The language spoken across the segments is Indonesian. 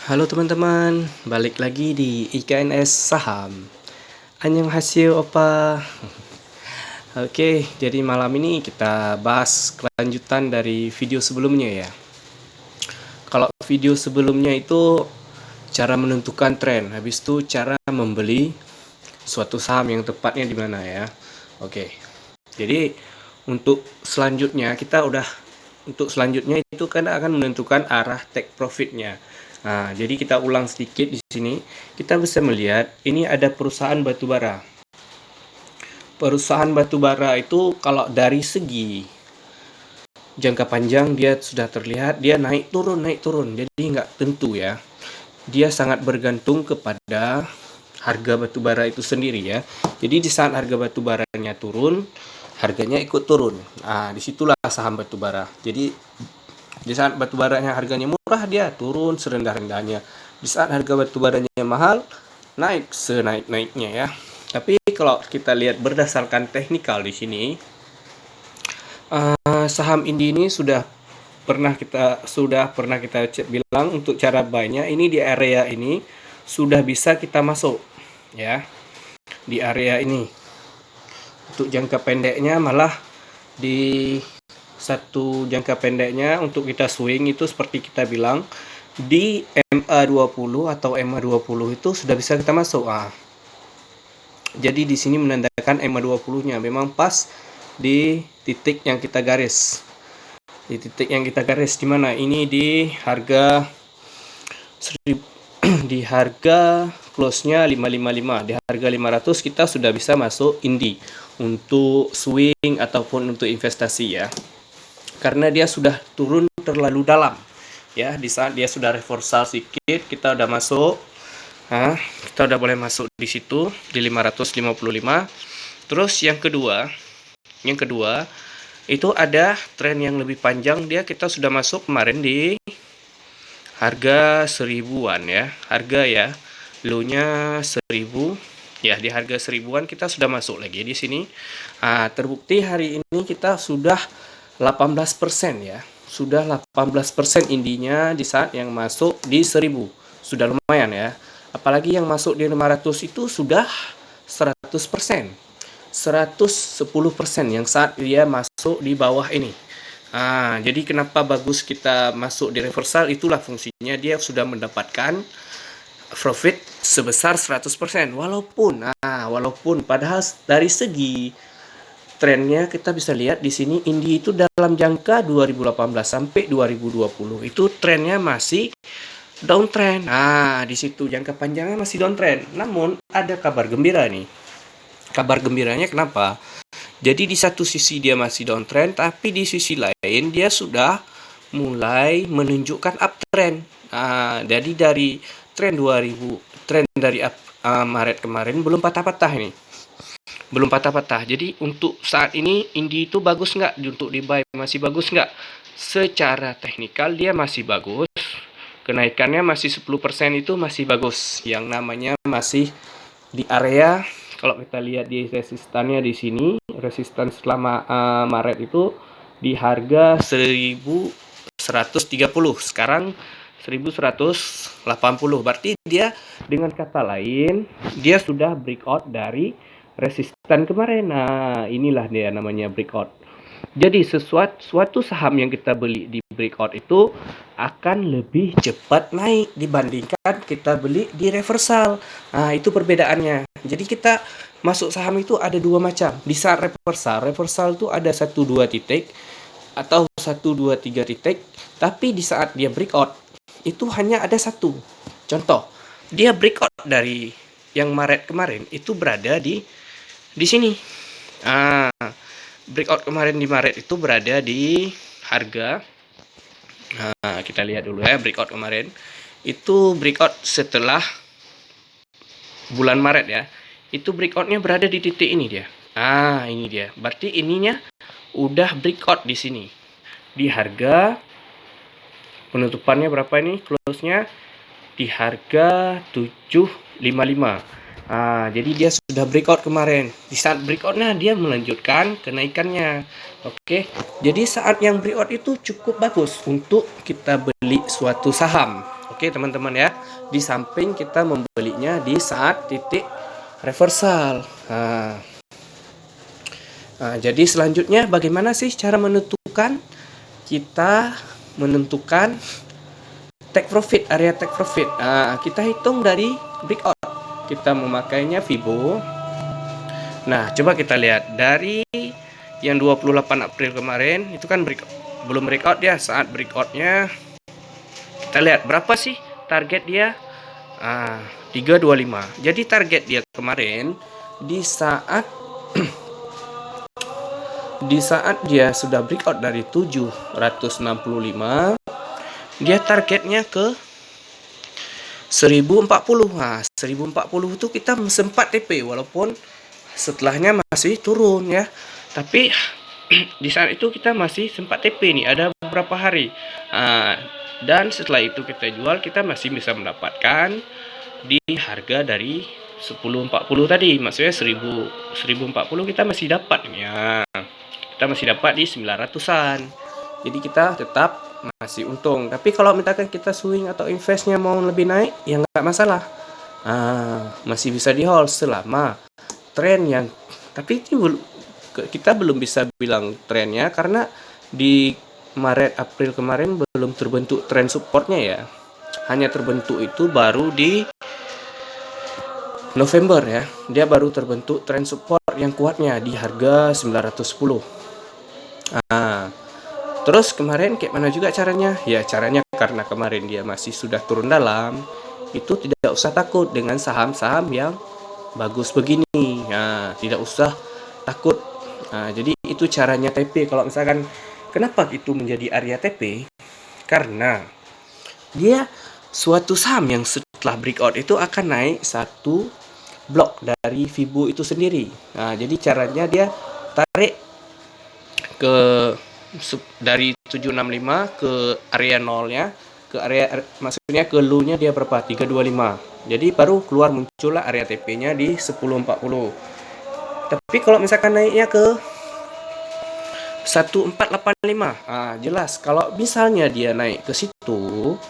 Halo teman-teman, balik lagi di IKNS Saham. Annyeonghaseyo opa. Oke, jadi malam ini kita bahas kelanjutan dari video sebelumnya ya. Kalau video sebelumnya itu cara menentukan tren, habis itu cara membeli suatu saham yang tepatnya di mana ya. Oke. Jadi untuk selanjutnya itu kan akan menentukan arah take profitnya. Nah, jadi kita ulang sedikit di sini. Kita bisa melihat ini ada perusahaan batubara. Perusahaan batubara itu kalau dari segi jangka panjang dia sudah terlihat dia naik turun. Jadi nggak tentu ya. Dia sangat bergantung kepada harga batubara itu sendiri ya. Jadi di saat harga batubaranya turun, harganya ikut turun. Nah, disitulah saham batubara. Jadi di saat batubaranya harganya murah, dia turun serendah-rendahnya. Di saat harga batubaranya mahal, naik senaik-naiknya ya. Tapi kalau kita lihat berdasarkan teknikal di sini, saham ini sudah pernah kita bilang untuk cara buy-nya ini di area ini sudah bisa kita masuk ya. Di area ini. Untuk jangka pendeknya malah di satu jangka pendeknya untuk kita swing itu seperti kita bilang di MA20 atau MA20 itu sudah bisa kita masuk. Jadi di sini menandakan MA20-nya memang pas di titik yang kita garis. Di titik yang kita garis di mana? Ini di harga di harga close-nya 555. Di harga 500 kita sudah bisa masuk indi untuk swing ataupun untuk investasi ya. Karena dia sudah turun terlalu dalam ya. Di saat dia sudah reversal sedikit kita udah masuk, kita udah boleh masuk di situ di 555. Terus yang kedua itu ada tren yang lebih panjang, kita sudah masuk kemarin di harga 1000-an ya, harga ya low-nya 1000 ya. Di harga 1000-an kita sudah masuk lagi di sini. Terbukti hari ini kita sudah 18% ya. Sudah 18% indinya di saat yang masuk di 1000. Sudah lumayan ya. Apalagi yang masuk di 500 itu sudah 100%. 110% yang saat dia masuk di bawah ini. Jadi kenapa bagus kita masuk di reversal, itulah fungsinya dia sudah mendapatkan profit sebesar 100%. Walaupun padahal dari segi trennya kita bisa lihat di sini indi itu dalam jangka 2018 sampai 2020 itu trennya masih downtrend. Di situ jangka panjangnya masih downtrend. Namun ada kabar gembira nih. Kabar gembiranya kenapa? Jadi di satu sisi dia masih downtrend, tapi di sisi lain dia sudah mulai menunjukkan uptrend. Jadi dari tren dari Maret kemarin belum patah-patah ini. Belum patah-patah. Jadi untuk saat ini indi itu bagus nggak untuk di buy? Masih bagus nggak? Secara teknikal dia masih bagus. Kenaikannya masih 10% itu masih bagus. Yang namanya masih di area, kalau kita lihat di resistannya di sini, resistan selama Maret itu di harga 1130. Sekarang 1180. Berarti dia dengan kata lain dia sudah breakout dari resistan kemarin. Inilah dia namanya breakout. Jadi suatu saham yang kita beli di breakout itu akan lebih cepat naik dibandingkan kita beli di reversal. Itu perbedaannya. Jadi kita masuk saham itu ada dua macam. Di saat reversal itu ada 1-2 titik atau 1-2-3 titik. Tapi di saat dia breakout itu hanya ada satu. Contoh, dia breakout dari yang Maret kemarin itu berada di sini. Breakout kemarin di Maret itu berada di harga, kita lihat dulu ya. Breakout kemarin itu breakout setelah bulan Maret ya. Itu breakoutnya berada di titik ini dia. Ini dia. Berarti ininya udah breakout di sini. Di harga penutupannya berapa ini? Close-nya di harga 755. Jadi dia sudah breakout kemarin. Di saat breakoutnya dia melanjutkan kenaikannya. Oke. Jadi saat yang breakout itu cukup bagus untuk kita beli suatu saham. Oke teman-teman ya, di samping kita membelinya di saat titik reversal. Jadi selanjutnya bagaimana sih cara menentukan? Kita menentukan take profit, area take profit. Kita hitung dari breakout. Kita memakainya Fibo. Nah, coba kita lihat dari yang 28 April kemarin itu kan belum breakout ya. Saat breakoutnya kita lihat berapa sih target dia. 325. Jadi target dia kemarin di saat dia sudah breakout dari 765, dia targetnya ke 1040. 1040 itu kita sempat TP walaupun setelahnya masih turun ya. Tapi di saat itu kita masih sempat TP nih, ada beberapa hari. Dan setelah itu kita jual, kita masih bisa mendapatkan di harga dari 1040 tadi. Maksudnya 1040 kita masih dapat ya. Kita masih dapat di 900-an. Jadi kita tetap masih untung. Tapi kalau misalkan kita swing atau investnya mau lebih naik, ya nggak masalah. Masih bisa di hold selama tren yang, tapi ini kita belum bisa bilang trennya karena di Maret April kemarin belum terbentuk tren supportnya ya. Hanya terbentuk itu baru di November ya. Dia baru terbentuk tren support yang kuatnya di harga 910. Terus kemarin kayak mana juga caranya? Ya caranya karena kemarin dia masih sudah turun dalam, itu tidak usah takut dengan saham-saham yang bagus begini. Tidak usah takut. Jadi itu caranya TP. Kalau misalkan kenapa itu menjadi area TP? Karena dia suatu saham yang setelah breakout itu akan naik satu blok dari Fibo itu sendiri. Jadi caranya dia tarik ke dari 765 ke area nolnya, ke area maksudnya ke low-nya dia berapa? 325. Jadi baru keluar muncullah area TP-nya di 1040. Tapi kalau misalkan naiknya ke 1485, jelas kalau misalnya dia naik ke situ,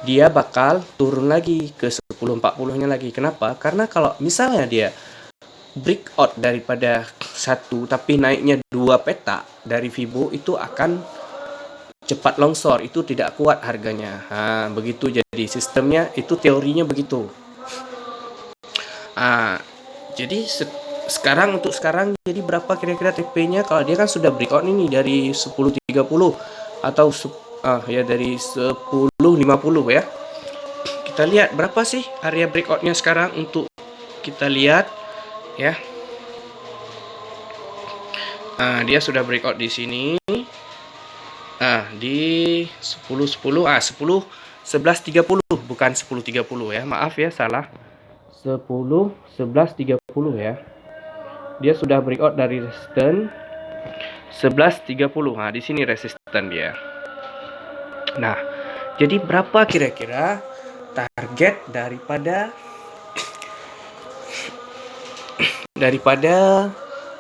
dia bakal turun lagi ke 1040-nya lagi. Kenapa? Karena kalau misalnya dia breakout daripada satu tapi naiknya 2 petak dari Fibo, itu akan cepat longsor, itu tidak kuat harganya. Begitu jadi sistemnya, itu teorinya begitu. Jadi untuk sekarang jadi berapa kira-kira TP-nya? Kalau dia kan sudah breakout ini dari 1030 atau ya dari 1050 ya. Kita lihat berapa sih area breakoutnya sekarang untuk kita lihat ya. Dia sudah breakout di sini. Di 11.30 bukan 10.30 ya. Maaf ya, salah. 11.30 ya. Dia sudah breakout dari resisten 11.30. Di sini resisten dia. Nah, jadi berapa kira-kira target daripada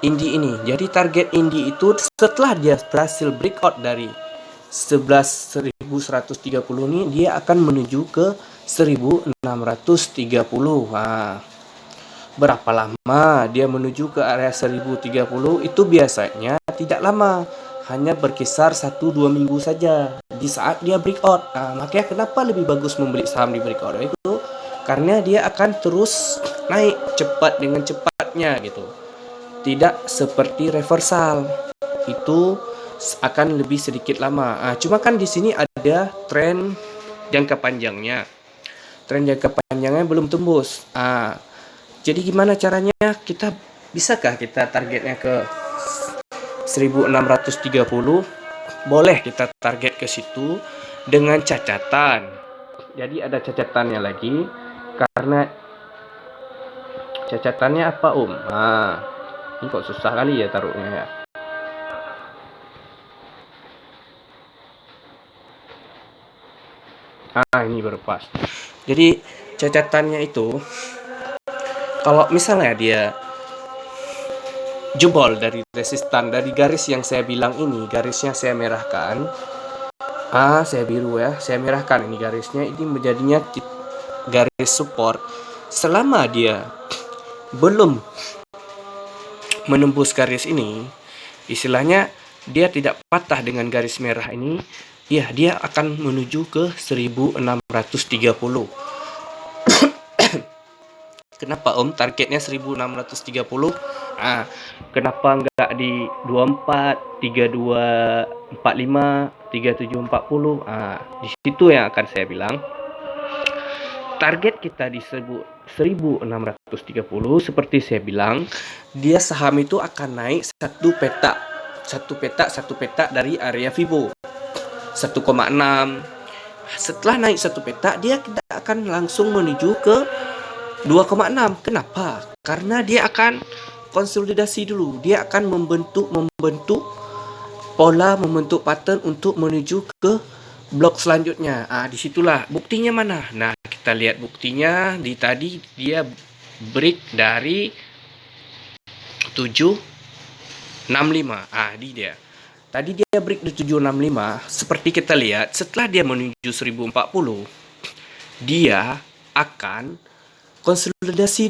Indi ini? Jadi target Indi itu setelah dia berhasil breakout dari 11.130 ini, dia akan menuju ke 1630. Berapa lama dia menuju ke area 1030? Itu biasanya tidak lama, hanya berkisar 1-2 minggu saja di saat dia breakout. Makanya kenapa lebih bagus membeli saham di breakout itu, karena dia akan terus naik cepat dengan cepatnya gitu. Tidak seperti reversal, itu akan lebih sedikit lama. Cuma kan di sini ada tren jangka panjangnya. Tren jangka panjangnya belum tembus. Jadi gimana caranya? Bisakah kita targetnya ke 1630? Boleh kita target ke situ dengan catatan. Jadi ada catatannya lagi, karena cacatannya apa Om? Ini kok susah kali ya taruhnya ya. Ini baru pas. Jadi cacatannya itu, kalau misalnya dia jebol dari resistan, dari garis yang saya bilang ini, garisnya saya merahkan, Saya biru ya, saya merahkan ini garisnya, ini menjadinya garis support. Selama dia belum menembus garis ini, istilahnya dia tidak patah dengan garis merah ini, ya dia akan menuju ke 1630. Kenapa Om targetnya 1630? Kenapa nggak di 24, 32, 45, 37, 40? Di situ yang akan saya bilang. Target kita di 1630 seperti saya bilang, dia saham itu akan naik satu peta dari area Fibo 1,6. Setelah naik satu peta, dia tidak akan langsung menuju ke 2,6. Kenapa? Karena dia akan konsolidasi dulu. Dia akan membentuk pola, membentuk pattern untuk menuju ke blok selanjutnya. Disitulah buktinya mana? Nah, kita lihat buktinya di tadi dia break dari 765. Di dia. Tadi dia break di 765. Seperti kita lihat, setelah dia menuju 1040, dia akan konsolidasi.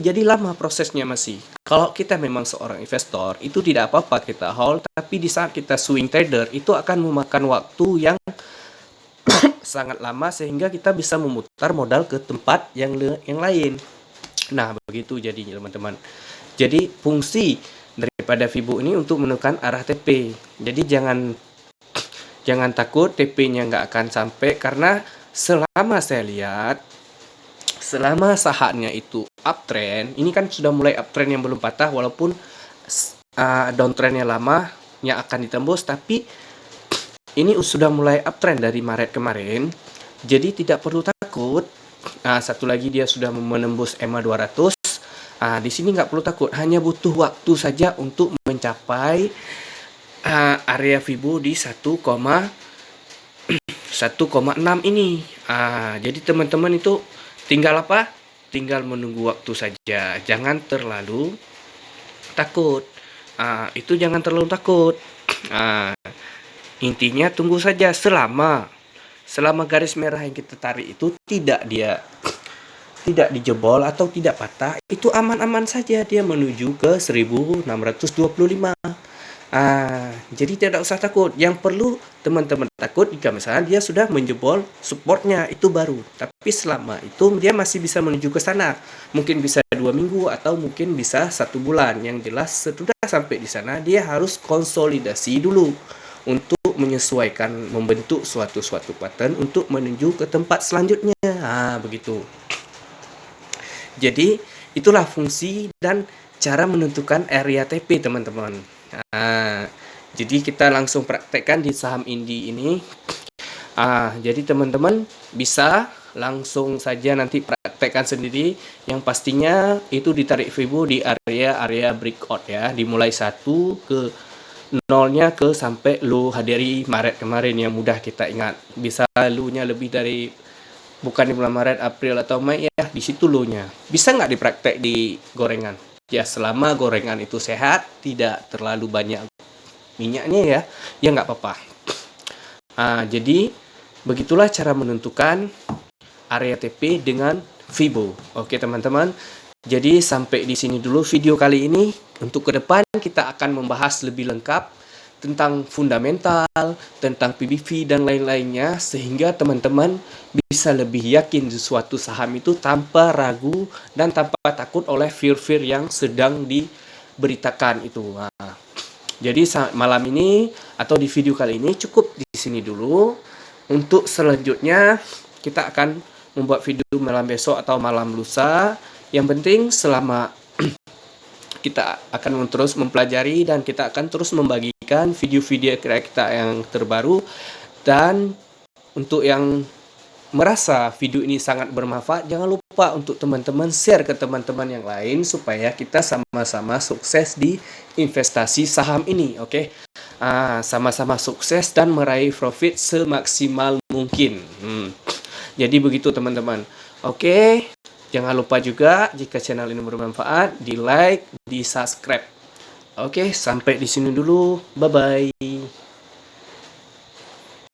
Jadi lama prosesnya masih. Kalau kita memang seorang investor, itu tidak apa-apa kita hold, tapi di saat kita swing trader itu akan memakan waktu yang sangat lama sehingga kita bisa memutar modal ke tempat yang lain. Nah, begitu jadinya teman-teman. Jadi fungsi daripada Fibo ini untuk menekan arah TP. Jadi jangan takut TP-nya nggak akan sampai, karena selama saya lihat, selama sahamnya itu uptrend, ini kan sudah mulai uptrend yang belum patah, walaupun downtrendnya lama yang akan ditembus, tapi ini sudah mulai uptrend dari Maret kemarin, jadi tidak perlu takut. Satu lagi dia sudah menembus EMA 200. Di sini nggak perlu takut, hanya butuh waktu saja untuk mencapai area Fibo di 1,6 ini. Jadi teman-teman itu tinggal apa? Tinggal menunggu waktu saja. Jangan terlalu takut. Itu jangan terlalu takut. Intinya tunggu saja selama garis merah yang kita tarik itu tidak dijebol atau tidak patah, itu aman-aman saja dia menuju ke 1625. Jadi tidak usah takut. Yang perlu teman-teman takut jika misalnya dia sudah menjebol supportnya, itu baru. Tapi selama itu dia masih bisa menuju ke sana. Mungkin bisa 2 minggu atau mungkin bisa 1 bulan. Yang jelas setelah sampai di sana dia harus konsolidasi dulu untuk menyesuaikan, membentuk suatu pattern untuk menuju ke tempat selanjutnya. Begitu. Jadi itulah fungsi dan cara menentukan area TP teman-teman. Jadi kita langsung praktekkan di saham Indi ini. Jadi teman-teman bisa langsung saja nanti praktekkan sendiri. Yang pastinya itu ditarik Fibo di area breakout ya, dimulai 1 ke 0-nya ke sampai low dari Maret kemarin yang mudah kita ingat. Bisa low-nya lebih dari, bukan di bulan Maret, April atau Mei ya, di situ low-nya. Bisa nggak dipraktek di gorengan? Ya selama gorengan itu sehat, tidak terlalu banyak minyaknya ya nggak apa-apa. Jadi begitulah cara menentukan area TP dengan Fibo. Oke teman-teman, jadi sampai di sini dulu video kali ini. Untuk ke depan kita akan membahas lebih lengkap tentang fundamental, tentang PBV dan lain-lainnya, sehingga teman-teman bisa lebih yakin di suatu saham itu tanpa ragu dan tanpa takut oleh fear-fear yang sedang diberitakan itu. Jadi malam ini atau di video kali ini cukup di sini dulu. Untuk selanjutnya kita akan membuat video malam besok atau malam lusa. Yang penting selama kita akan terus mempelajari dan kita akan terus membagikan video-video kita yang terbaru. Dan untuk yang merasa video ini sangat bermanfaat, jangan lupa untuk teman-teman share ke teman-teman yang lain supaya kita sama-sama sukses di investasi saham ini. Oke, sama-sama sukses dan meraih profit semaksimal mungkin. Jadi begitu teman-teman. Oke, jangan lupa juga jika channel ini bermanfaat, di like, di subscribe. Oke, sampai di sini dulu. Bye bye.